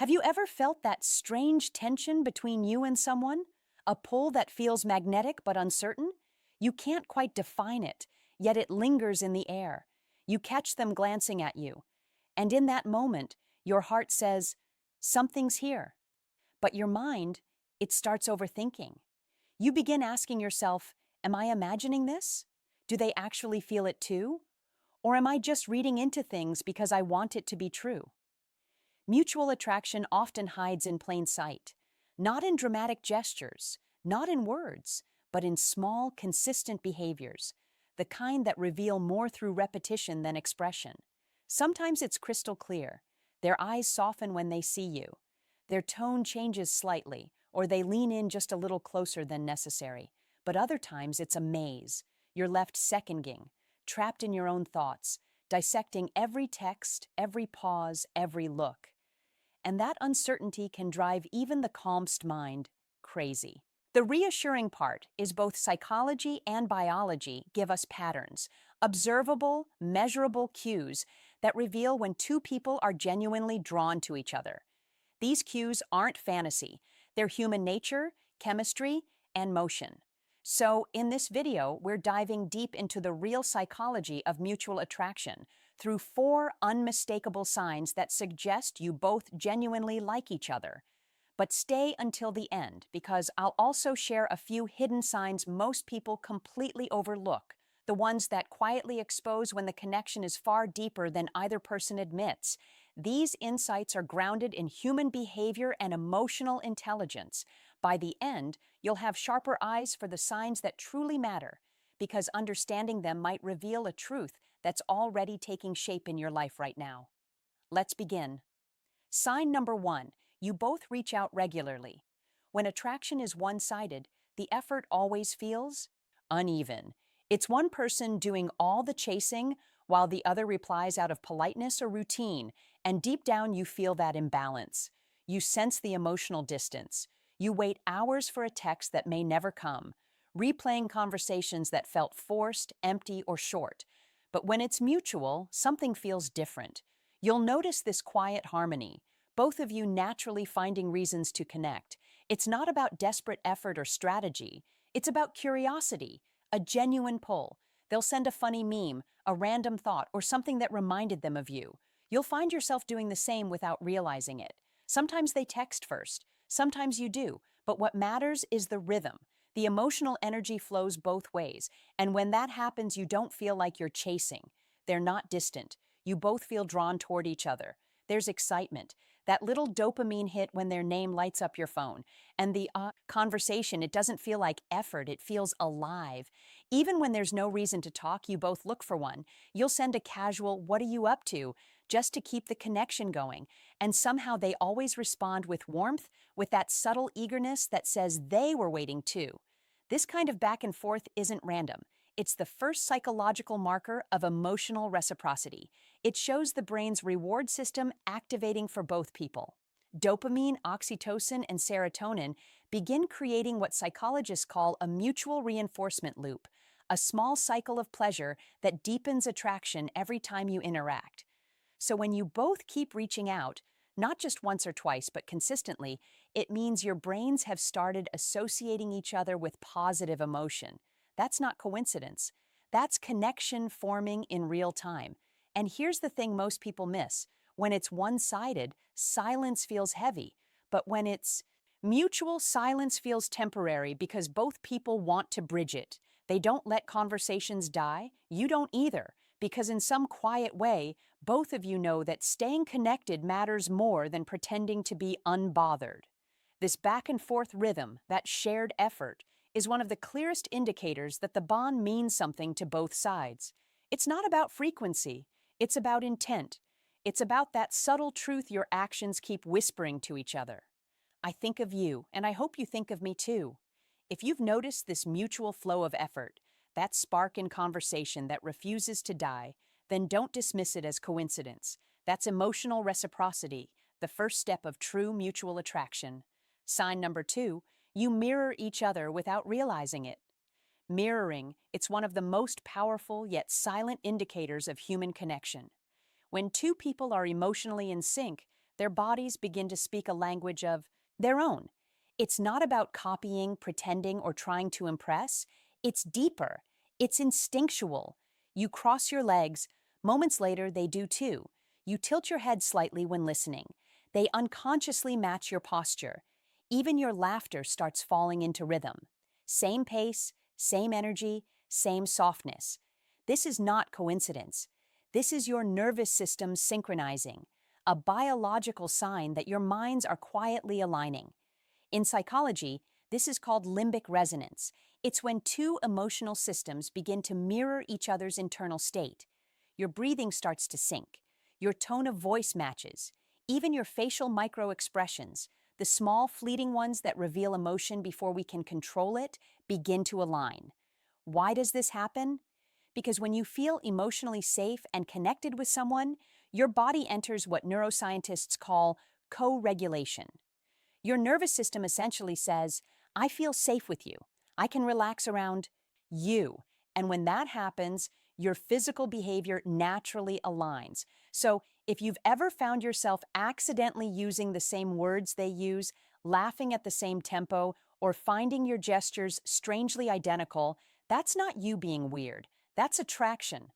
Have you ever felt that strange tension between you and someone? A pull that feels magnetic but uncertain? You can't quite define it, yet it lingers in the air. You catch them glancing at you, and in that moment, your heart says, "Something's here." But your mind, it starts overthinking. You begin asking yourself, "Am I imagining this? Do they actually feel it too? Or am I just reading into things because I want it to be true?" Mutual attraction often hides in plain sight, not in dramatic gestures, not in words, but in small, consistent behaviors, the kind that reveal more through repetition than expression. Sometimes it's crystal clear. Their eyes soften when they see you. Their tone changes slightly, or they lean in just a little closer than necessary. But other times it's a maze. You're left seconding, trapped in your own thoughts, dissecting every text, every pause, every look. And that uncertainty can drive even the calmest mind crazy. The reassuring part is both psychology and biology give us patterns, observable, measurable cues that reveal when two people are genuinely drawn to each other. These cues aren't fantasy, they're human nature, chemistry, and motion. So, in this video, we're diving deep into the real psychology of mutual attraction through 4 unmistakable signs that suggest you both genuinely like each other. But stay until the end, because I'll also share a few hidden signs most people completely overlook, the ones that quietly expose when the connection is far deeper than either person admits. These insights are grounded in human behavior and emotional intelligence. By the end, you'll have sharper eyes for the signs that truly matter, because understanding them might reveal a truth that's already taking shape in your life right now. Let's begin. Sign number 1, you both reach out regularly. When attraction is one-sided, the effort always feels uneven. It's one person doing all the chasing while the other replies out of politeness or routine, and deep down you feel that imbalance. You sense the emotional distance. You wait hours for a text that may never come, replaying conversations that felt forced, empty, or short. But when it's mutual, something feels different. You'll notice this quiet harmony, both of you naturally finding reasons to connect. It's not about desperate effort or strategy. It's about curiosity, a genuine pull. They'll send a funny meme, a random thought, or something that reminded them of you. You'll find yourself doing the same without realizing it. Sometimes they text first, sometimes you do, but what matters is the rhythm. The emotional energy flows both ways, and when that happens, you don't feel like you're chasing. They're not distant. You both feel drawn toward each other. There's excitement, that little dopamine hit when their name lights up your phone. And the conversation, it doesn't feel like effort, it feels alive. Even when there's no reason to talk, you both look for one. You'll send a casual, "What are you up to?" just to keep the connection going. And somehow they always respond with warmth, with that subtle eagerness that says they were waiting too. This kind of back and forth isn't random. It's the first psychological marker of emotional reciprocity. It shows the brain's reward system activating for both people. Dopamine, oxytocin, and serotonin begin creating what psychologists call a mutual reinforcement loop, a small cycle of pleasure that deepens attraction every time you interact. So when you both keep reaching out, not just once or twice, but consistently, it means your brains have started associating each other with positive emotion. That's not coincidence. That's connection forming in real time. And here's the thing most people miss. When it's one-sided, silence feels heavy. But when it's mutual, silence feels temporary because both people want to bridge it. They don't let conversations die. You don't either, because in some quiet way, both of you know that staying connected matters more than pretending to be unbothered. This back and forth rhythm, that shared effort, is one of the clearest indicators that the bond means something to both sides. It's not about frequency, it's about intent. It's about that subtle truth your actions keep whispering to each other. I think of you, and I hope you think of me too. If you've noticed this mutual flow of effort, that spark in conversation that refuses to die, then don't dismiss it as coincidence. That's emotional reciprocity, the first step of true mutual attraction. Sign number 2, you mirror each other without realizing it. Mirroring, it's one of the most powerful yet silent indicators of human connection. When two people are emotionally in sync, Their bodies begin to speak a language of their own. It's not about copying, pretending, or trying to impress. It's deeper. It's instinctual. You cross your legs. Moments later, they do too. You tilt your head slightly when listening. They unconsciously match your posture. Even your laughter starts falling into rhythm. Same pace, same energy, same softness. This is not coincidence. This is your nervous system synchronizing, a biological sign that your minds are quietly aligning. In psychology, this is called limbic resonance. It's when two emotional systems begin to mirror each other's internal state. Your breathing starts to sync. Your tone of voice matches. Even your facial micro-expressions, the small, fleeting ones that reveal emotion before we can control it, begin to align. Why does this happen? Because when you feel emotionally safe and connected with someone, your body enters what neuroscientists call co-regulation. Your nervous system essentially says, I feel safe with you. I can relax around you. And when that happens, your physical behavior naturally aligns. So if you've ever found yourself accidentally using the same words they use, laughing at the same tempo, or finding your gestures strangely identical, that's not you being weird. That's attraction.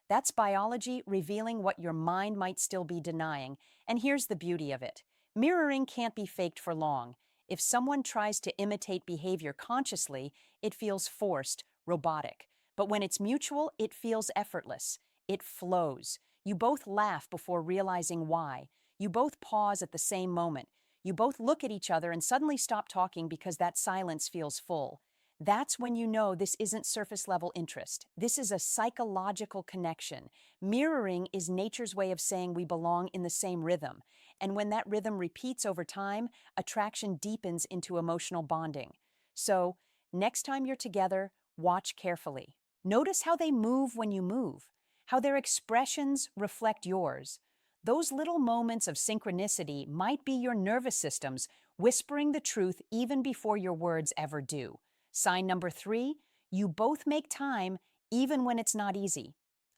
That's biology revealing what your mind might still be denying. And here's the beauty of it. Mirroring can't be faked for long. If someone tries to imitate behavior consciously, it feels forced, robotic. But when it's mutual, it feels effortless. It flows. You both laugh before realizing why. You both pause at the same moment. You both look at each other and suddenly stop talking because that silence feels full. That's when you know this isn't surface level interest. This is a psychological connection. Mirroring is nature's way of saying we belong in the same rhythm. And when that rhythm repeats over time, attraction deepens into emotional bonding. So, next time you're together, watch carefully. Notice how they move when you move, how their expressions reflect yours. Those little moments of synchronicity might be your nervous systems whispering the truth even before your words ever do. Sign number 3, you both make time even when it's not easy.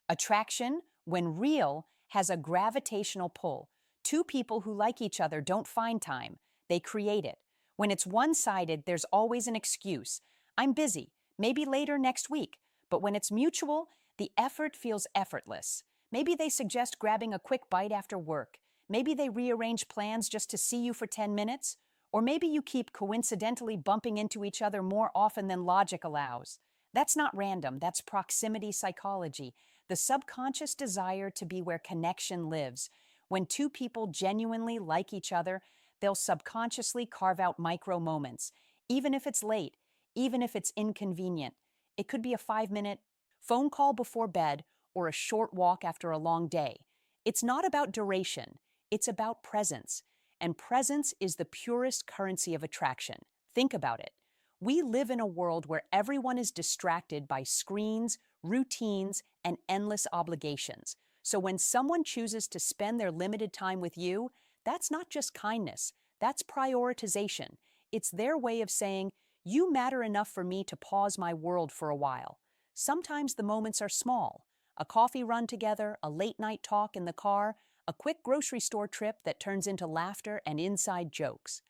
Attraction, when real, has a gravitational pull. Two people who like each other don't find time, they create it. When it's one-sided, there's always an excuse. I'm busy, maybe later next week. But when it's mutual, the effort feels effortless. Maybe they suggest grabbing a quick bite after work. Maybe they rearrange plans just to see you for 10 minutes. Or maybe you keep coincidentally bumping into each other more often than logic allows. That's not random, that's proximity psychology, the subconscious desire to be where connection lives. When two people genuinely like each other, they'll subconsciously carve out micro moments, even if it's late, even if it's inconvenient. It could be a 5-minute phone call before bed or a short walk after a long day. It's not about duration, it's about presence. And presence is the purest currency of attraction. Think about it. We live in a world where everyone is distracted by screens, routines, and endless obligations. So when someone chooses to spend their limited time with you, that's not just kindness, that's prioritization. It's their way of saying, you matter enough for me to pause my world for a while. Sometimes the moments are small. A coffee run together, a late night talk in the car, a quick grocery store trip that turns into laughter and inside jokes.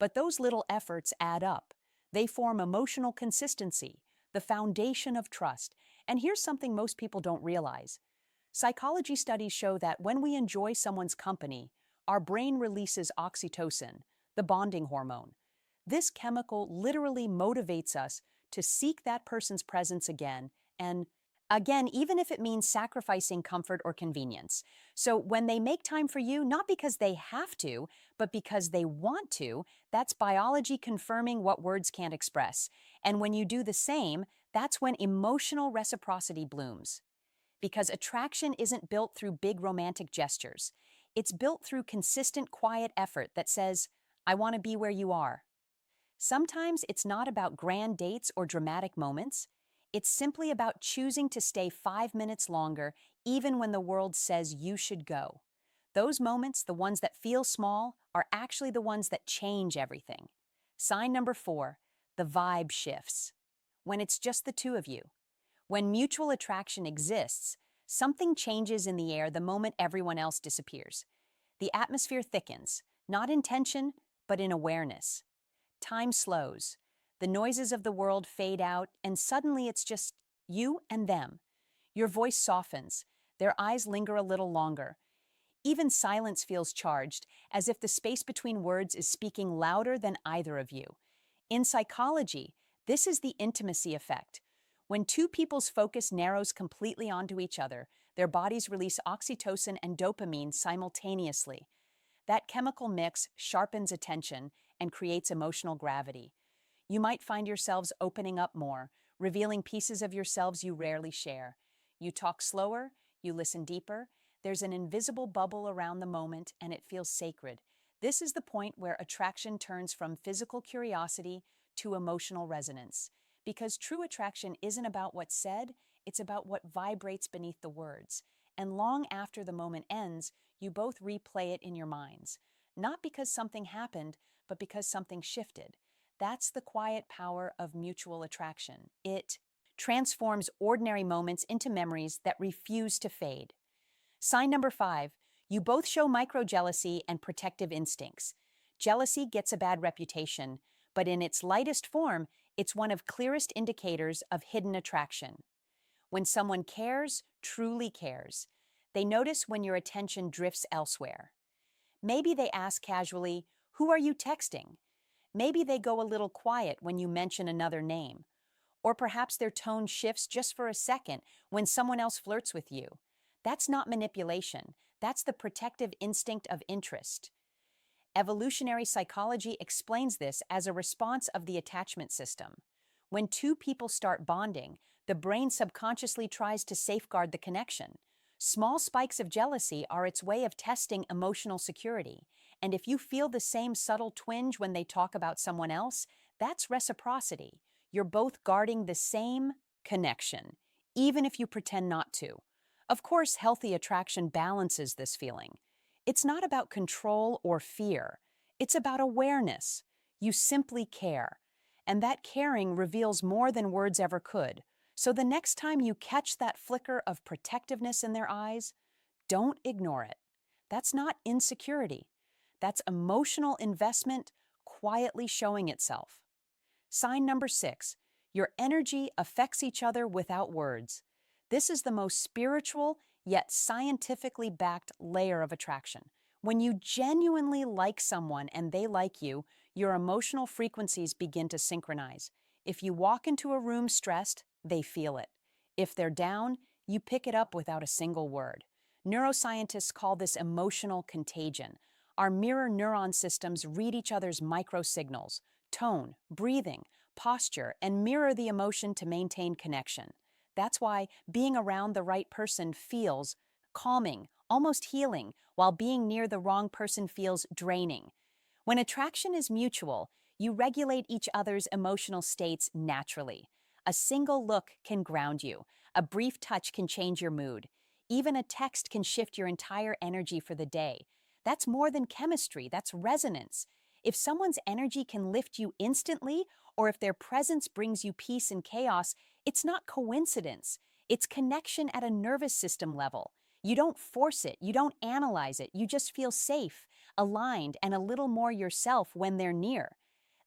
But those little efforts add up. They form emotional consistency, the foundation of trust. And here's something most people don't realize. Psychology studies show that when we enjoy someone's company, our brain releases oxytocin, the bonding hormone. This chemical literally motivates us to seek that person's presence again and again, even if it means sacrificing comfort or convenience. So when they make time for you, not because they have to, but because they want to, that's biology confirming what words can't express. And when you do the same, that's when emotional reciprocity blooms. Because attraction isn't built through big romantic gestures. It's built through consistent, quiet effort that says, I want to be where you are. Sometimes it's not about grand dates or dramatic moments. It's simply about choosing to stay 5 minutes longer, even when the world says you should go. Those moments, the ones that feel small, are actually the ones that change everything. Sign number 4, the vibe shifts. When it's just the two of you. When mutual attraction exists, something changes in the air the moment everyone else disappears. The atmosphere thickens, not in tension, but in awareness. Time slows. The noises of the world fade out, and suddenly it's just you and them. Your voice softens. Their eyes linger a little longer. Even silence feels charged, as if the space between words is speaking louder than either of you. In psychology, this is the intimacy effect. When two people's focus narrows completely onto each other, their bodies release oxytocin and dopamine simultaneously. That chemical mix sharpens attention and creates emotional gravity. You might find yourselves opening up more, revealing pieces of yourselves you rarely share. You talk slower, you listen deeper. There's an invisible bubble around the moment, and it feels sacred. This is the point where attraction turns from physical curiosity to emotional resonance. Because true attraction isn't about what's said, it's about what vibrates beneath the words. And long after the moment ends, you both replay it in your minds. Not because something happened, but because something shifted. That's the quiet power of mutual attraction. It transforms ordinary moments into memories that refuse to fade. Sign number 5, you both show micro-jealousy and protective instincts. Jealousy gets a bad reputation, but in its lightest form, it's one of clearest indicators of hidden attraction. When someone cares, truly cares, they notice when your attention drifts elsewhere. Maybe they ask casually, "Who are you texting?" Maybe they go a little quiet when you mention another name. Or perhaps their tone shifts just for a second when someone else flirts with you. That's not manipulation. That's the protective instinct of interest. Evolutionary psychology explains this as a response of the attachment system. When two people start bonding, the brain subconsciously tries to safeguard the connection. Small spikes of jealousy are its way of testing emotional security. And if you feel the same subtle twinge when they talk about someone else, that's reciprocity. You're both guarding the same connection, even if you pretend not to. Of course, healthy attraction balances this feeling. It's not about control or fear. It's about awareness. You simply care. And that caring reveals more than words ever could. So the next time you catch that flicker of protectiveness in their eyes, don't ignore it. That's not insecurity. That's emotional investment quietly showing itself. Sign number 6, your energy affects each other without words. This is the most spiritual yet scientifically backed layer of attraction. When you genuinely like someone and they like you, your emotional frequencies begin to synchronize. If you walk into a room stressed, they feel it. If they're down, you pick it up without a single word. Neuroscientists call this emotional contagion. Our mirror neuron systems read each other's microsignals, tone, breathing, posture, and mirror the emotion to maintain connection. That's why being around the right person feels calming, almost healing, while being near the wrong person feels draining. When attraction is mutual, you regulate each other's emotional states naturally. A single look can ground you. A brief touch can change your mood. Even a text can shift your entire energy for the day. That's more than chemistry, that's resonance. If someone's energy can lift you instantly, or if their presence brings you peace in chaos, it's not coincidence. It's connection at a nervous system level. You don't force it, you don't analyze it, you just feel safe, aligned, and a little more yourself when they're near.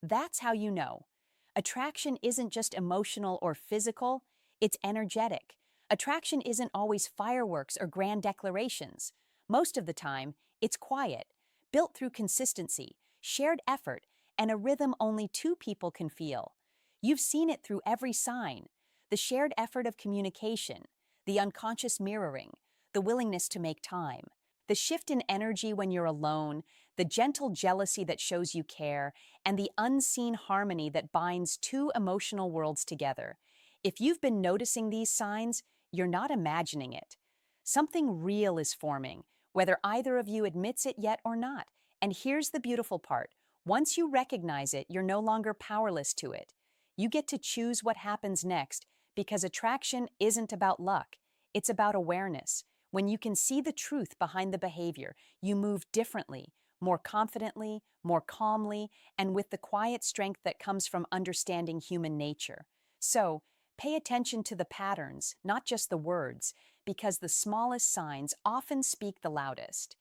That's how you know. Attraction isn't just emotional or physical, it's energetic. Attraction isn't always fireworks or grand declarations. Most of the time, it's quiet, built through consistency, shared effort, and a rhythm only two people can feel. You've seen it through every sign: the shared effort of communication, the unconscious mirroring, the willingness to make time, the shift in energy when you're alone, the gentle jealousy that shows you care, and the unseen harmony that binds two emotional worlds together. If you've been noticing these signs, you're not imagining it. Something real is forming, whether either of you admits it yet or not. And here's the beautiful part. Once you recognize it, you're no longer powerless to it. You get to choose what happens next, because attraction isn't about luck. It's about awareness. When you can see the truth behind the behavior, you move differently, more confidently, more calmly, and with the quiet strength that comes from understanding human nature. So, pay attention to the patterns, not just the words, because the smallest signs often speak the loudest.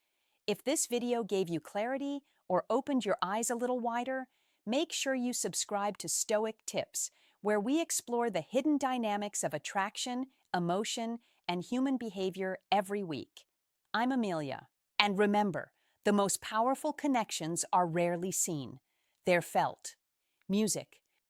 If this video gave you clarity or opened your eyes a little wider, make sure you subscribe to Stoic Tips, where we explore the hidden dynamics of attraction, emotion, and human behavior every week. I'm Amelia. And remember, the most powerful connections are rarely seen. They're felt. Music,